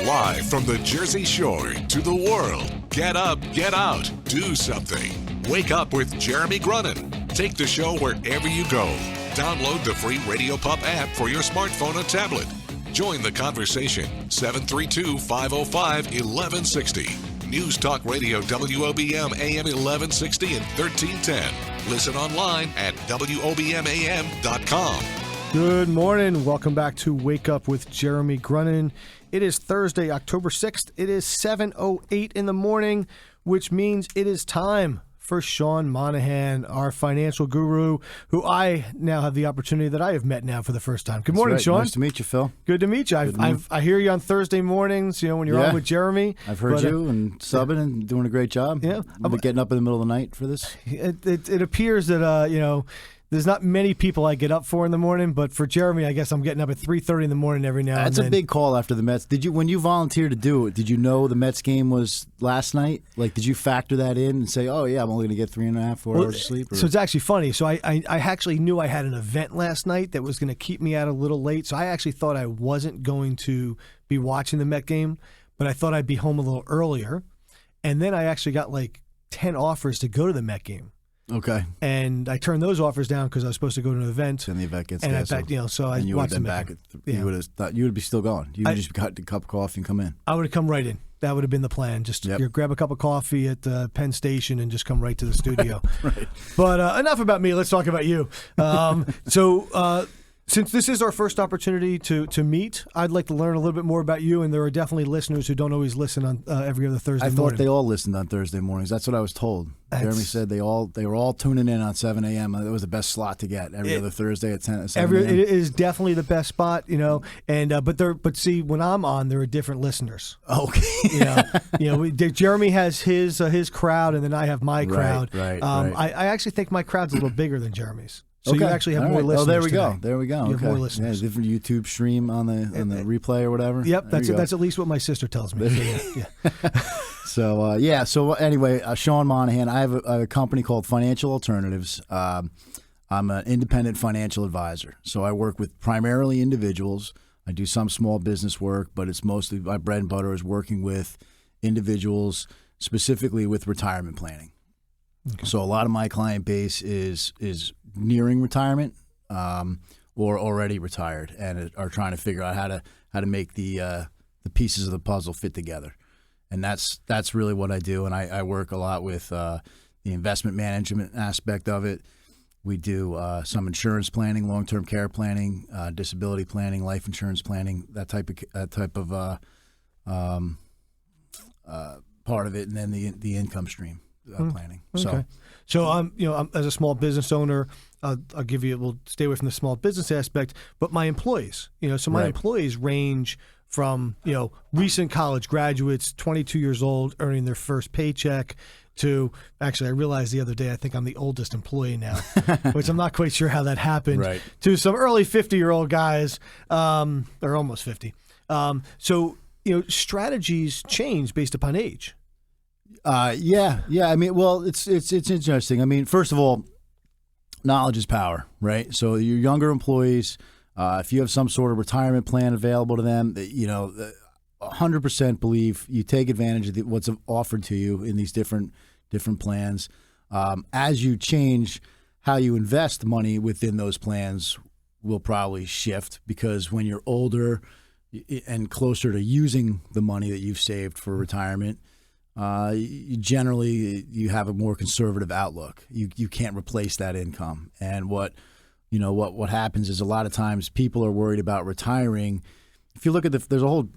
Live from the Jersey Shore to the world. Get up, get out, do something. Wake up with Jeremy Grunin. Take the show wherever you go. Download the free Radio Pup app for your smartphone or tablet. Join the conversation. 732-505-1160. News Talk Radio WOBM AM 1160 and 1310. Listen online at WOBMAM.com. Good morning. Welcome back to Wake Up with Jeremy Grunin. It is Thursday, October 6th. It is 7:08 in the morning, which means it is time for Sean Monohan, our financial guru, who I now have the opportunity that I have met now for the first time. Good morning, right. Sean. Nice to meet you, Phil. Good to meet you. I hear you on Thursday mornings, when you're on with Jeremy. I've heard you and subbing and doing a great job. Yeah. I've been getting up in the middle of the night for this. It appears that, there's not many people I get up for in the morning, but for Jeremy, I guess I'm getting up at 3:30 in the morning every now and then. That's a big call after the Mets. When you volunteered to do it, did you know the Mets game was last night? Like, did you factor that in and say, oh, yeah, I'm only going to get 3.5, 4 hours of sleep? Or? So it's actually funny. So I actually knew I had an event last night that was going to keep me out a little late. So I actually thought I wasn't going to be watching the Met game, but I thought I'd be home a little earlier. And then I actually got like 10 offers to go to the Met game. Okay. And I turned those offers down because I was supposed to go to an event. And the event gets canceled. And you would have been back. You would have thought you would be still going. You would just got a cup of coffee and come in. I would have come right in. That would have been the plan. Just grab a cup of coffee at Penn Station and just come right to the studio. Right. But enough about me. Let's talk about you. Since this is our first opportunity to meet, I'd like to learn a little bit more about you, and there are definitely listeners who don't always listen on every other Thursday morning. I thought they all listened on Thursday mornings. That's what I was told. Jeremy said they were all tuning in on 7 a.m. It was the best slot to get every other Thursday at 7 a.m. It is definitely the best spot, but see, when I'm on, there are different listeners. Okay. Jeremy has his crowd, and then I have my crowd. Right. I actually think my crowd's a little bigger than Jeremy's. So you actually have more listeners. Oh, there we today. go. There we go. You have more listeners. Yeah, different YouTube stream on the replay or whatever. Yep, that's at least what my sister tells me. So anyway, Sean Monohan. I have a company called Financial Alternatives. I'm an independent financial advisor. So I work with primarily individuals. I do some small business work, but it's mostly my bread and butter is working with individuals, specifically with retirement planning. Okay. So a lot of my client base is nearing retirement or already retired and are trying to figure out how to make the pieces of the puzzle fit together. And that's really what I do. And I work a lot with the investment management aspect of it. We do some insurance planning, long-term care planning, disability planning, life insurance planning, that type of part of it, and then the income stream. Planning. Okay. So I'm as a small business owner, we'll stay away from the small business aspect, but my employees, my employees range from, recent college graduates, 22 years old, earning their first paycheck, to actually, I realized the other day, I think I'm the oldest employee now, which I'm not quite sure how that happened, to some early 50-year-old guys, or almost 50. Strategies change based upon age. Yeah. I mean, well, it's interesting. I mean, first of all, knowledge is power, right? So your younger employees, if you have some sort of retirement plan available to them, 100% believe you take advantage of what's offered to you in these different plans. As you change how you invest money within those plans will probably shift, because when you're older and closer to using the money that you've saved for retirement, you have a more conservative outlook. You can't replace that income. And what happens is a lot of times people are worried about retiring. If you look at there's a whole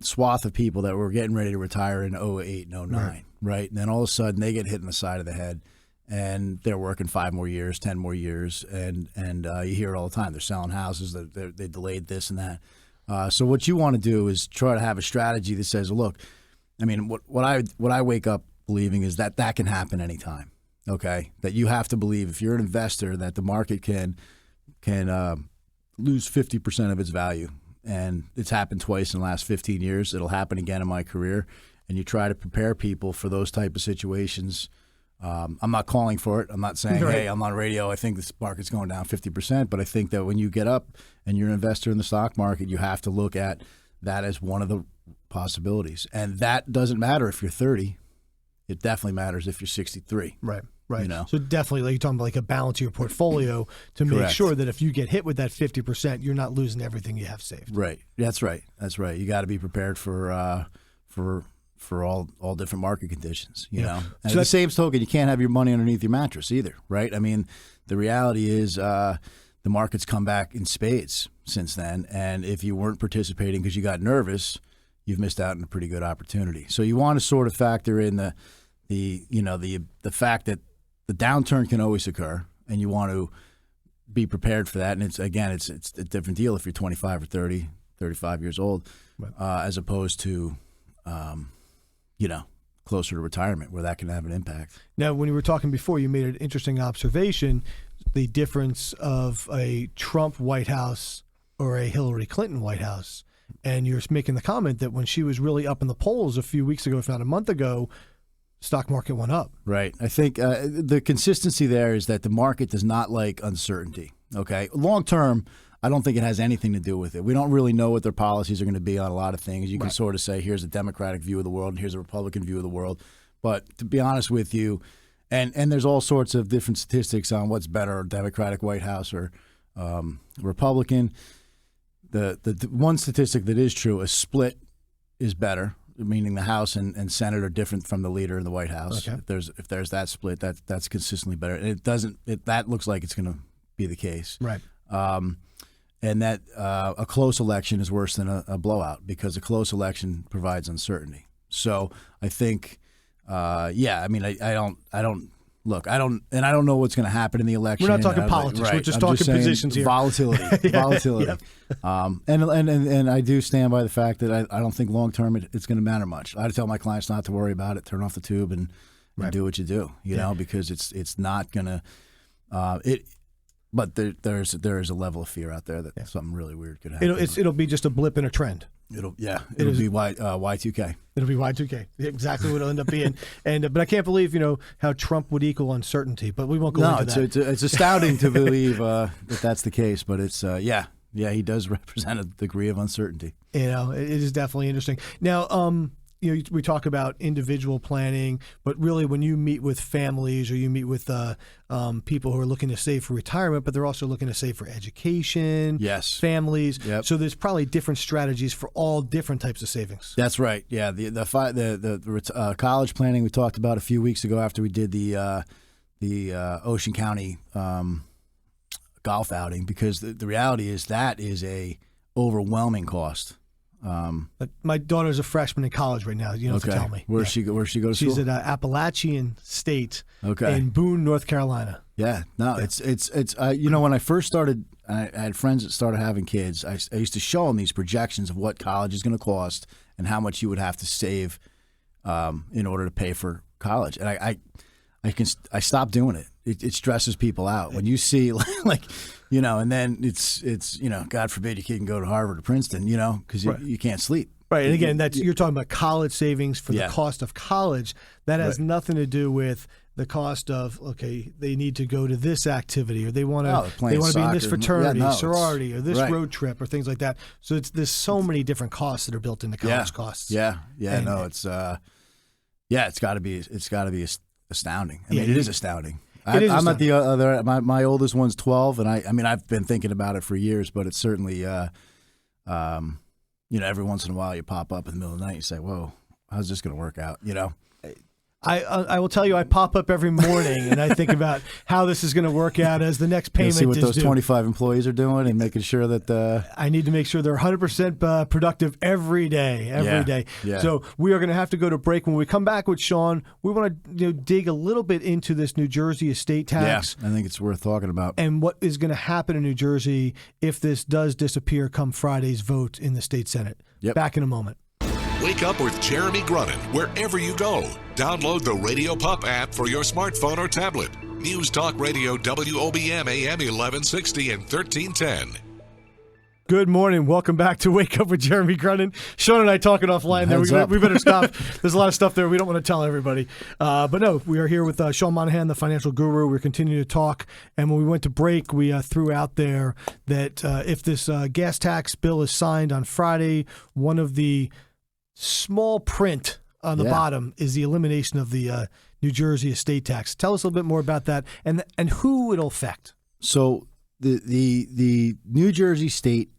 swath of people that were getting ready to retire in 2008 and 2009, right? And then all of a sudden they get hit in the side of the head and they're working 5 more years, 10 more years. And you hear it all the time. They're selling houses. They delayed this and that. So what you want to do is try to have a strategy that says, look, I mean, what I wake up believing is that can happen anytime. Okay, that you have to believe if you're an investor that the market can lose 50% of its value, and it's happened twice in the last 15 years. It'll happen again in my career, and you try to prepare people for those type of situations. I'm not calling for it. I'm not saying, hey, I'm on radio, I think this market's going down 50%, but I think that when you get up and you're an investor in the stock market, you have to look at that as one of the possibilities. And that doesn't matter if you're 30. It definitely matters if you're 63. Right. You know? So definitely, like you're talking about, like a balance of your portfolio to make Correct. sure that if you get hit with that 50%, you're not losing everything you have saved. Right. That's right. You got to be prepared for all different market conditions. You know. And So at the same token, you can't have your money underneath your mattress either. Right. I mean, the reality is the market's come back in spades since then, and if you weren't participating because you got nervous, you've missed out on a pretty good opportunity. So you want to sort of factor in the fact that the downturn can always occur, and you want to be prepared for that. And it's a different deal if you're 25 or 30, 35 years old, Right. As opposed to, closer to retirement where that can have an impact. Now, when you were talking before, you made an interesting observation, the difference of a Trump White House or a Hillary Clinton White House. And you're making the comment that when she was really up in the polls a few weeks ago, if not a month ago, stock market went up. Right. I think the consistency there is that the market does not like uncertainty. Okay. Long term, I don't think it has anything to do with it. We don't really know what their policies are going to be on a lot of things. You can sort of say, here's a Democratic view of the world, and here's a Republican view of the world. But to be honest with you, and there's all sorts of different statistics on what's better, Democratic White House or Republican. The one statistic that is true, a split is better, meaning the House and Senate are different from the leader in the White House. Okay. If there's that split, that's consistently better. And that looks like it's going to be the case. Right. And that a close election is worse than a blowout because a close election provides uncertainty. So I think, I don't know what's going to happen in the election. We're not talking politics. Right. We're just I'm talking saying positions here. Volatility. Volatility. Yep. And I do stand by the fact that I don't think long term it's going to matter much. I tell my clients not to worry about it. Turn off the tube and do what you do. You know, because it's not going to. But there is a level of fear out there that something really weird could happen. It'll be just a blip in a trend. It'll be Y2K. It'll be Y2K. Exactly what it'll end up being. But I can't believe how Trump would equal uncertainty. But we won't go into that. It's astounding to believe that that's the case. But it's he does represent a degree of uncertainty. It is definitely interesting. Now, we talk about individual planning, but really when you meet with families or you meet with people who are looking to save for retirement, but they're also looking to save for education, families. Yep. So there's probably different strategies for all different types of savings. That's right. Yeah, the college planning we talked about a few weeks ago after we did the Ocean County golf outing, because the reality is that is a overwhelming cost. My daughter's a freshman in college right now. You don't have to tell me. Where's she go to school? She's at Appalachian State Okay. in Boone, North Carolina. Yeah, no, it's when I first started, I had friends that started having kids. I used to show them these projections of what college is going to cost and how much you would have to save in order to pay for college. And I stopped doing it. It stresses people out when you see and then it's God forbid your kid can go to Harvard or Princeton, because you can't sleep. Right, and again, you're talking about college savings for the cost of college. That has nothing to do with the cost of they need to go to this activity or they want to be in this fraternity, sorority, or this road trip or things like that. So there's so many different costs that are built into college costs. It's got to be astounding. I mean, it is astounding. I'm at the other. My oldest one's 12, and I've been thinking about it for years, but it's certainly, every once in a while you pop up in the middle of the night, you say, "Whoa, how's this going to work out?" I will tell you, I pop up every morning and I think about how this is going to work out as the next payment is due. See what those 25 employees are doing and making sure that I need to make sure they're 100% productive every day. Yeah. So we are going to have to go to break. When we come back with Sean, we want to dig a little bit into this New Jersey estate tax. Yeah, I think it's worth talking about. And what is going to happen in New Jersey if this does disappear come Friday's vote in the state Senate. Yep. Back in a moment. Wake up with Jeremy Grunin wherever you go. Download the Radio Pup app for your smartphone or tablet. News Talk Radio WOBM AM 1160 and 1310. Good morning. Welcome back to Wake Up with Jeremy Grunin. Sean and I talking offline there. We better stop. There's a lot of stuff there we don't want to tell everybody. But no, we are here with Sean Monohan, the financial guru. We're continuing to talk. And when we went to break, we threw out there that if this gas tax bill is signed on Friday, one of the small print on the bottom is the elimination of the New Jersey estate tax. Tell us a little bit more about that and who it'll affect. So the New Jersey estate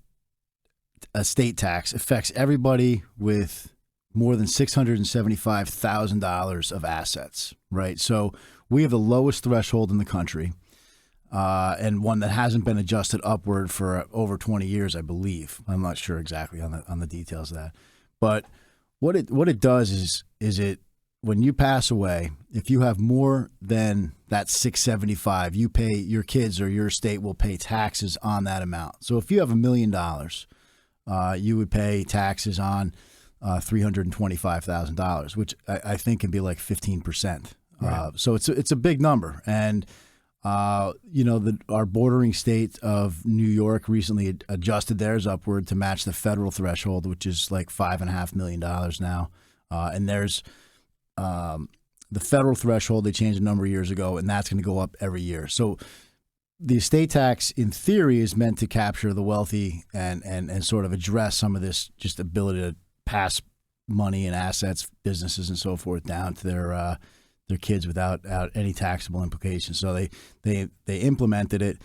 tax affects everybody with more than $675,000 of assets, right? So we have the lowest threshold in the country, and one that hasn't been adjusted upward for over 20 years, I believe. I'm not sure exactly on the details of that, but what it does is it, when you pass away, if you have more than that 675, you pay, your kids or your estate will pay taxes on that amount. So if you have $1 million, you would pay taxes on $325,000, which I think can be like 15%. Right. So it's a big number. And our bordering state of New York recently adjusted theirs upward to match the federal threshold, which is like $5.5 million now. And there's the federal threshold they changed a number of years ago, and that's going to go up every year. So the estate tax, in theory, is meant to capture the wealthy and sort of address some of this just ability to pass money and assets, businesses, and so forth down to their kids without any taxable implications. So they implemented it,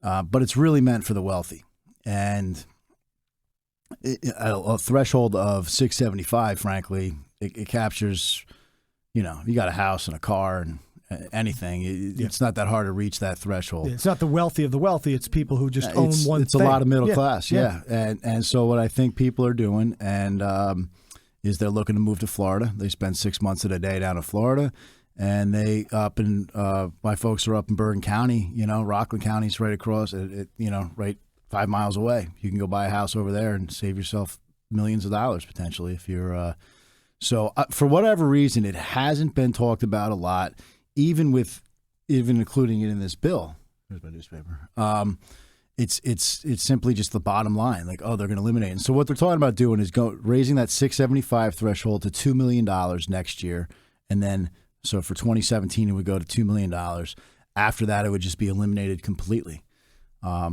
but it's really meant for the wealthy. And a threshold of 675, frankly, it captures, you got a house and a car and anything. It's not that hard to reach that threshold. It's not the wealthy of the wealthy. It's people who just own one It's thing. a lot of middle class, yeah. And so what I think people are doing is they're looking to move to Florida. They spend 6 months of the day down in Florida, and my folks are up in Bergen County. Rockland County's right across, right 5 miles away. You can go buy a house over there and save yourself millions of dollars potentially if you're. So for whatever reason, it hasn't been talked about a lot. Even including it in this bill. Here's my newspaper. It's simply just the bottom line. Like, they're going to eliminate it. And so what they're talking about doing is raising that 675 threshold to $2 million next year. And then, so for 2017, it would go to $2 million. After that, it would just be eliminated completely. I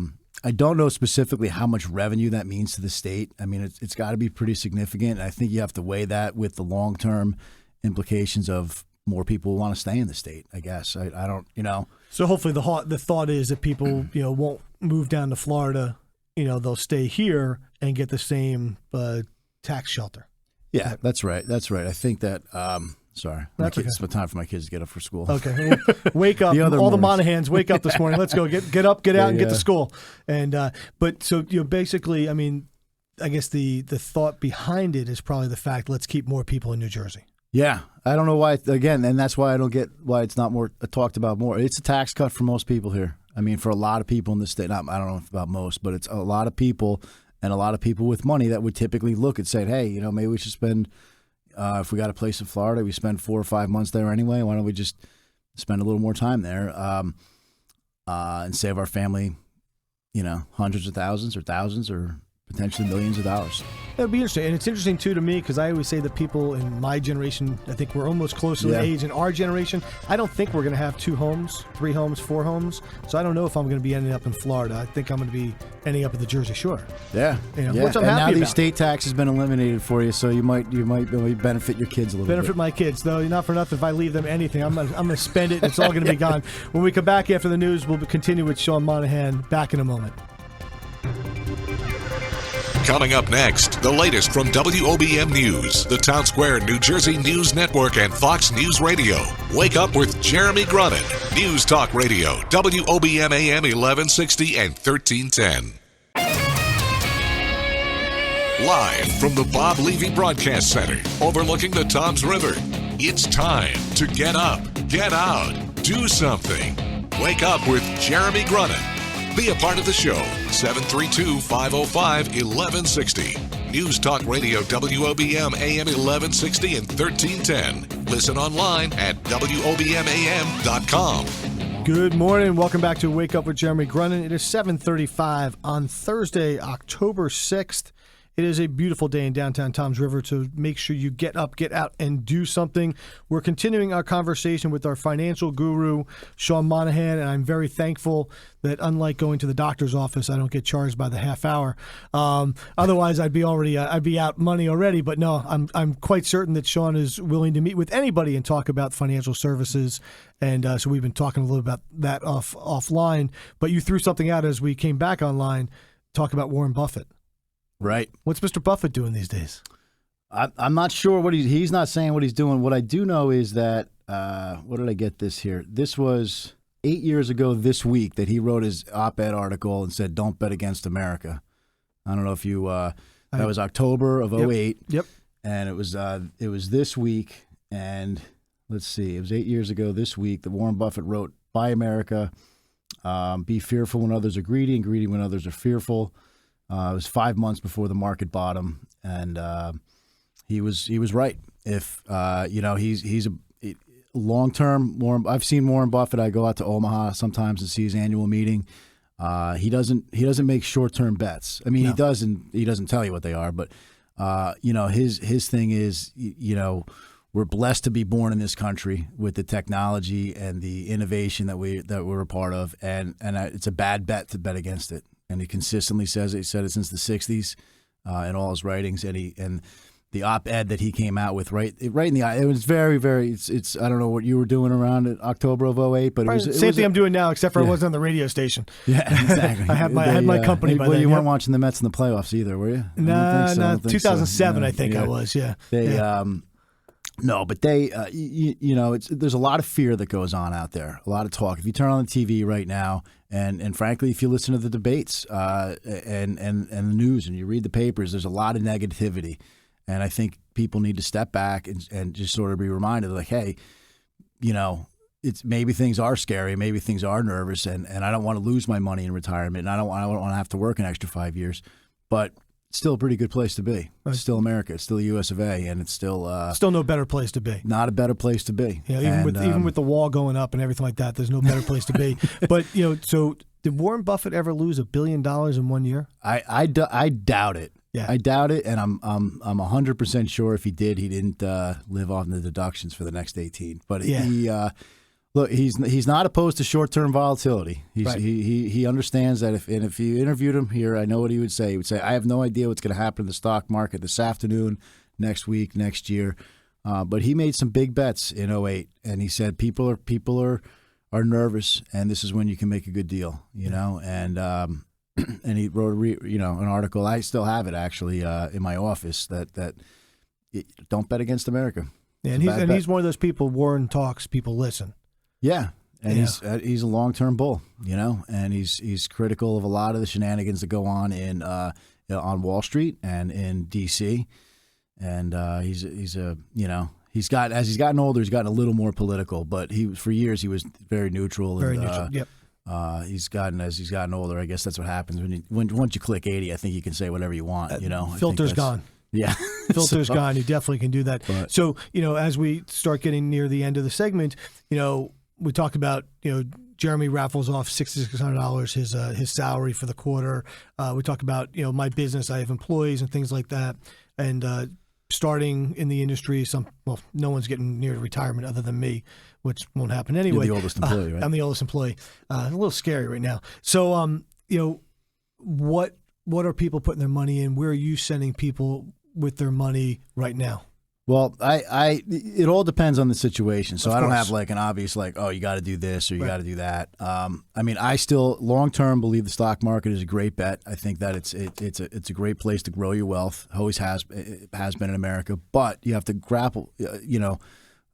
don't know specifically how much revenue that means to the state. I mean, it's got to be pretty significant. I think you have to weigh that with the long-term implications of more people want to stay in the state, I guess. I don't, So hopefully the thought is that people, won't move down to Florida. They'll stay here and get the same tax shelter. Yeah, that's right. I think that, sorry. It's time for my kids to get up for school. Okay. Wake up. All the Monahans, wake up this morning. Let's go. Get up, get out, and get to school. And but so basically, I mean, I guess the thought behind it is probably the fact, let's keep more people in New Jersey. Yeah, I don't know why. Again, and that's why I don't get why it's not more talked about more. It's a tax cut for most people here. I mean, for a lot of people in the state. I don't know about most, but it's a lot of people, and a lot of people with money that would typically look and say, "Hey, maybe we should spend. If we got a place in Florida, we spend 4 or 5 months there anyway. Why don't we just spend a little more time there and save our family, hundreds of thousands or thousands or potentially millions of dollars." That'd be interesting. And it's interesting, too, to me, because I always say that people in my generation, I think we're almost close to the age in our generation. I don't think we're going to have 2 homes, 3 homes, 4 homes. So I don't know if I'm going to be ending up in Florida. I think I'm going to be ending up at the Jersey Shore. Yeah. Which I'm and happy now the about. estate tax has been eliminated for you, so you might benefit your kids a little bit. Benefit my kids, though. Not for nothing. If I leave them anything, I'm going to spend it. It's all going to be gone. When we come back after the news, we'll continue with Sean Monahan. Back in a moment. Coming up next, the latest from WOBM News, the Town Square, New Jersey News Network, and Fox News Radio. Wake up with Jeremy Grunin. News Talk Radio, WOBM AM 1160 and 1310. Live from the Bob Levy Broadcast Center, overlooking the Toms River. It's time to get up, get out, do something. Wake up with Jeremy Grunin. Be a part of the show. 732-505-1160. News Talk Radio, WOBM AM 1160 and 1310. Listen online at WOBMAM.com. Good morning. Welcome back to Wake Up with Jeremy Grunin. It is 7:35 on Thursday, October 6th. It is a beautiful day in downtown Toms River, so make sure you get up, get out, and do something. We're continuing our conversation with our financial guru, Sean Monohan, and I'm very thankful that unlike going to the doctor's office, I don't get charged by the half hour. Otherwise, I'd be out money already. But no, I'm quite certain that Sean is willing to meet with anybody and talk about financial services. And so we've been talking a little about that offline. But you threw something out as we came back online. Talk about Warren Buffett. Right. What's Mr. Buffett doing these days? I'm not sure what he's not saying what he's doing. What I do know is that what did I get this here? This was 8 years ago this week that he wrote his op-ed article and said, "Don't bet against America." I don't know if you that was October of 2008. Yep. And it was this week, and let's see, it was 8 years ago this week that Warren Buffett wrote, "Buy America, be fearful when others are greedy, and greedy when others are fearful." It was 5 months before the market bottom, and he was right. If he's a long term. I've seen Warren Buffett. I go out to Omaha sometimes to see his annual meeting. He doesn't make short term bets. I mean, no. He doesn't tell you what they are, but his thing is, we're blessed to be born in this country with the technology and the innovation that we're a part of, and it's a bad bet to bet against it. And he consistently says it. He said it since the '60s in all his writings, and the op-ed that he came out with right in the eye. It was very, very. It's I don't know what you were doing around in October of 2008, but it was same thing I'm doing now, except for I wasn't on the radio station. Yeah, exactly. I had my company by then. You weren't watching the Mets in the playoffs either, were you? No, 2007 I think I was. Yeah. No, but there's a lot of fear that goes on out there, a lot of talk. If you turn on the TV right now, and frankly, if you listen to the debates and the news and you read the papers, there's a lot of negativity. And I think people need to step back and just sort of be reminded, like, hey, it's maybe things are scary, maybe things are nervous, and I don't want to lose my money in retirement, and I don't want to have to work an extra 5 years, but it's still a pretty good place to be. It's still America. It's still the U.S. of A., and it's still no better place to be. Not a better place to be. Yeah, even with the wall going up and everything like that, there's no better place to be. But so did Warren Buffett ever lose $1 billion in 1 year? I doubt it. Yeah. I doubt it, and I'm 100% sure if he did, he didn't live off the deductions for the next 18. But he's not opposed to short-term volatility. He understands that if you interviewed him here, I know what he would say. He would say, "I have no idea what's going to happen in the stock market this afternoon, next week, next year." But he made some big bets in 2008, and he said people are nervous, and this is when you can make a good deal, and. And he wrote an article. I still have it actually in my office that don't bet against America. Yeah, and he's one of those people. Warren talks, people listen. Yeah, and he's a long-term bull, and he's critical of a lot of the shenanigans that go on on Wall Street and in D.C. And he's gotten older, he's gotten a little more political, but for years he was very neutral. Very neutral. Yep. As he's gotten older, I guess that's what happens once you click 80. I think you can say whatever you want. Filter's gone. Yeah, filter's gone. You definitely can do that. But, so as we start getting near the end of the segment, we talked about Jeremy raffles off $6,600 his salary for the quarter. We talk about my business. I have employees and things like that, and starting in the industry, no one's getting near retirement other than me, which won't happen anyway. You're the oldest employee, right? I'm the oldest employee. A little scary right now. So, what are people putting their money in? Where are you sending people with their money right now? Well, it all depends on the situation. So I don't have like an obvious oh, you got to do this or you got to do that. I still long term believe the stock market is a great bet. I think that it's a great place to grow your wealth. Always has been in America, but you have to grapple,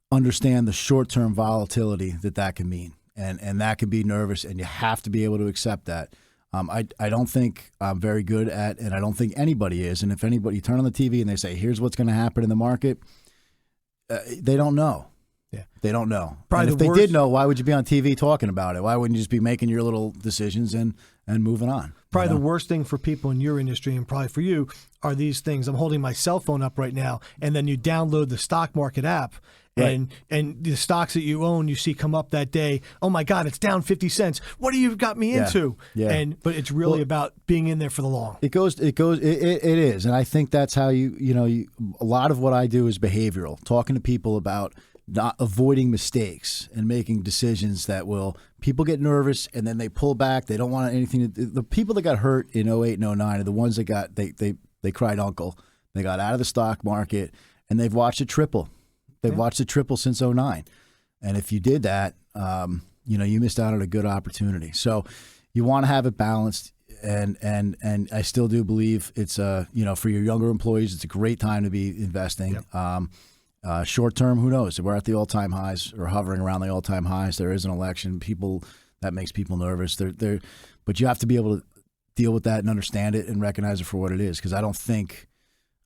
understand the short term volatility that can mean, and that can be nervous, and you have to be able to accept that. I don't think I'm very good at, and I don't think anybody is. And if anybody, you turn on the TV and they say, here's what's going to happen in the market, they don't know. Yeah, they don't know. Probably if they did know, why would you be on TV talking about it? Why wouldn't you just be making your little decisions and moving on? Probably the worst thing for people in your industry, and probably for you, are these things. I'm holding my cell phone up right now, and then you download the stock market app, and the stocks that you own, you see come up that day. Oh my God, it's down 50 cents. What have you got me into? Yeah. But it's really about being in there for the long. It is, and I think that's how a lot of what I do is behavioral, talking to people about not avoiding mistakes and making decisions that people get nervous and then they pull back. They don't want anything. The people that got hurt in 08 and 09 are the ones that they cried uncle. They got out of the stock market and they've watched it triple. They've watched it triple since 09. And if you did that, you missed out on a good opportunity. So you want to have it balanced. And I still do believe it's for your younger employees, it's a great time to be investing. Yep. Short term, who knows? We're at the all-time highs or hovering around the all-time highs. There is an election. That makes people nervous. But you have to be able to deal with that and understand it and recognize it for what it is. Because I don't think,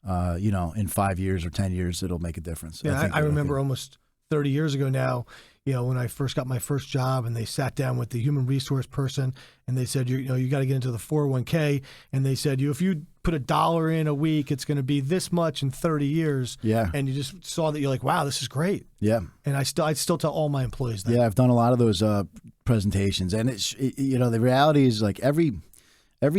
in 5 years or 10 years, it'll make a difference. Yeah, I remember almost 30 years ago now, when I first got my first job and they sat down with the human resource person and they said, you got to get into the 401k. And they said, if you put $1 in a week, it's going to be this much in 30 years. Yeah. And you just saw that, you're like, wow, this is great. Yeah. And I still tell all my employees that. Yeah, I've done a lot of those presentations. And the reality is like every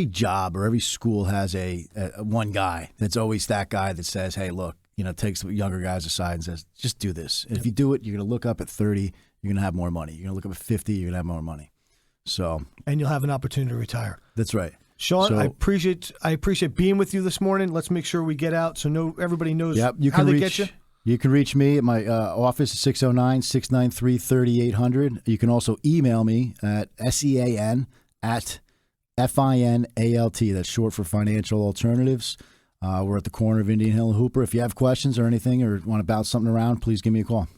job or every school has a one guy that's always that guy that says, hey, look, takes the younger guys aside and says, just do this. And if you do it, you're going to look up at 30, you're going to have more money. You're going to look up at 50, you're going to have more money. And you'll have an opportunity to retire. That's right. Sean, I appreciate being with you this morning. Let's make sure we get out so everybody knows how they get you. You can reach me at my office at 609-693-3800. You can also email me at SEAN@FINALT. That's short for Financial Alternatives. We're at the corner of Indian Hill and Hooper. If you have questions or anything or want to bounce something around, please give me a call.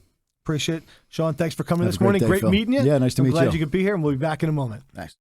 Appreciate it. Sean, thanks for coming this great morning. day, Great Phil. meeting you. Yeah, nice to meet you. I'm glad you could be here, and we'll be back in a moment. Thanks.